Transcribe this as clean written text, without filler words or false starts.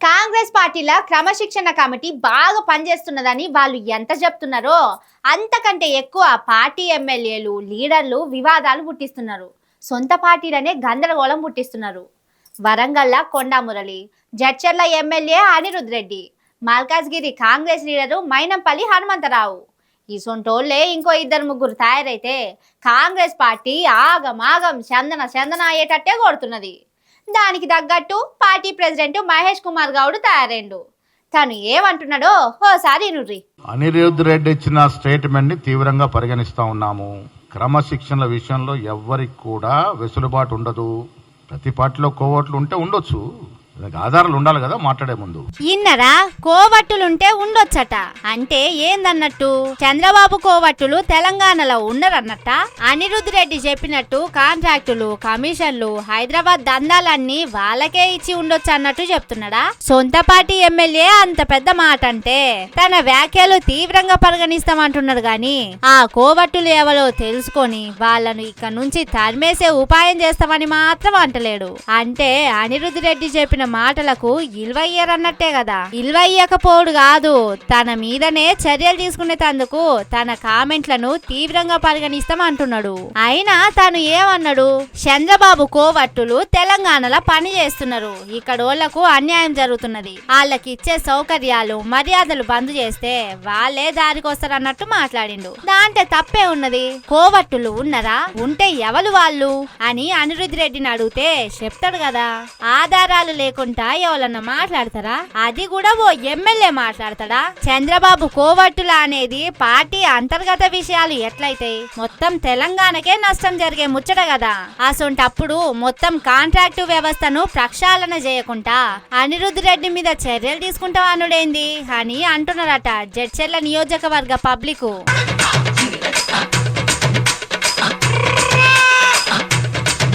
కాంగ్రెస్ పార్టీల క్రమశిక్షణ కమిటీ బాగా పనిచేస్తున్నదని వాళ్ళు ఎంత చెప్తున్నారో అంతకంటే ఎక్కువ పార్టీ ఎమ్మెల్యేలు లీడర్లు వివాదాలు పుట్టిస్తున్నారు. సొంత పార్టీలనే గందరగోళం పుట్టిస్తున్నారు. వరంగల్ల కొండా మురళి, జడ్చర్ల ఎమ్మెల్యే అనిరుద్ రెడ్డి, మల్కాజ్గిరి కాంగ్రెస్ లీడరు మైనంపల్లి హనుమంతరావు, ఈ సొంటోళ్లే ఇంకో ఇద్దరు ముగ్గురు తయారైతే కాంగ్రెస్ పార్టీ ఆగమాగం చందన అయ్యేటట్టే కొడుతున్నది. దానికి తగ్గట్టు పార్టీ ప్రెసిడెంట్ మహేష్ కుమార్ గౌడ్ తయారైండు. తను ఏమంటున్నాడో ఓసారి నుర్రి. అనిరుద్ రెడ్డి ఇచ్చిన స్టేట్మెంట్ ని తీవ్రంగా పరిగణిస్తా ఉన్నాము. క్రమశిక్షణ విషయంలో ఎవ్వరికి కూడా వెసులుబాటు ఉండదు. ప్రతి పార్టీలో కోవట్లు ఉంటే ఉండొచ్చు, ఆధారాలు ఉండాలి కదా మాట్లాడే ముందు. ఇన్నరా కోవట్టులుంటే ఉండొచ్చట అంటే ఏందన్నట్టు? చంద్రబాబు కోవట్టులు తెలంగాణలో ఉండరన్నట్ట. అనిరుద్ రెడ్డి చెప్పినట్టు కాంట్రాక్టులు, కమిషన్లు, హైదరాబాద్ దందాలన్నీ వాళ్ళకే ఇచ్చి ఉండొచ్చు అన్నట్టు చెప్తున్నాడా? సొంత పార్టీ ఎమ్మెల్యే అంత పెద్ద మాట అంటే తన వ్యాఖ్యలు తీవ్రంగా పరిగణిస్తామంటున్నాడు గాని ఆ కోవట్టులు ఎవరో తెలుసుకొని వాళ్ళను ఇక్కడ నుంచి తరిమేసే ఉపాయం చేస్తామని మాత్రం అంటలేడు. అంటే అనిరుద్ రెడ్డి చెప్పిన మాటలకు ఇల్వయ్యరన్నట్టే కదా. ఇల్వయ్యకపోడు కాదు, తన మీదనే చర్యలు తీసుకునేందుకు తన కామెంట్లను తీవ్రంగా పరిగణిస్తాం అంటున్నాడు. అయినా తాను ఏమన్నాడు? చంద్రబాబు కోవట్టులు తెలంగాణలో పని చేస్తున్నారు, ఇక్కడోళ్లకు అన్యాయం జరుగుతున్నది, వాళ్ళకి ఇచ్చే సౌకర్యాలు మర్యాదలు బంద్ చేస్తే వాళ్ళే దారికొస్తారన్నట్టు మాట్లాడిండు. దాంట్లో తప్పే ఉన్నది? కోవట్టులు ఉన్నరా? ఉంటే ఎవరు వాళ్ళు అని అనిరుద్ రెడ్డిని అడిగితే చెప్తాడు కదా. ఆధారాలు లేకుండా ఎవరన్నా మాట్లాడతారా? అది కూడా ఓ ఎమ్మెల్యే మాట్లాడతాడా? చంద్రబాబు కోవట్టుల అనేది పార్టీ అంతర్గత విషయాలు ఎట్లయితే మొత్తం తెలంగాణకే నష్టం జరిగే ముచ్చట కదా. అసొంటప్పుడు మొత్తం కాంట్రాక్టు వ్యవస్థను ప్రక్షాళన చేయకుండా అనిరుద్ రెడ్డి మీద చర్యలు తీసుకుంటాం అనుడేంది అని అంటున్నారట జడ్చర్ల నియోజకవర్గ పబ్లిక్.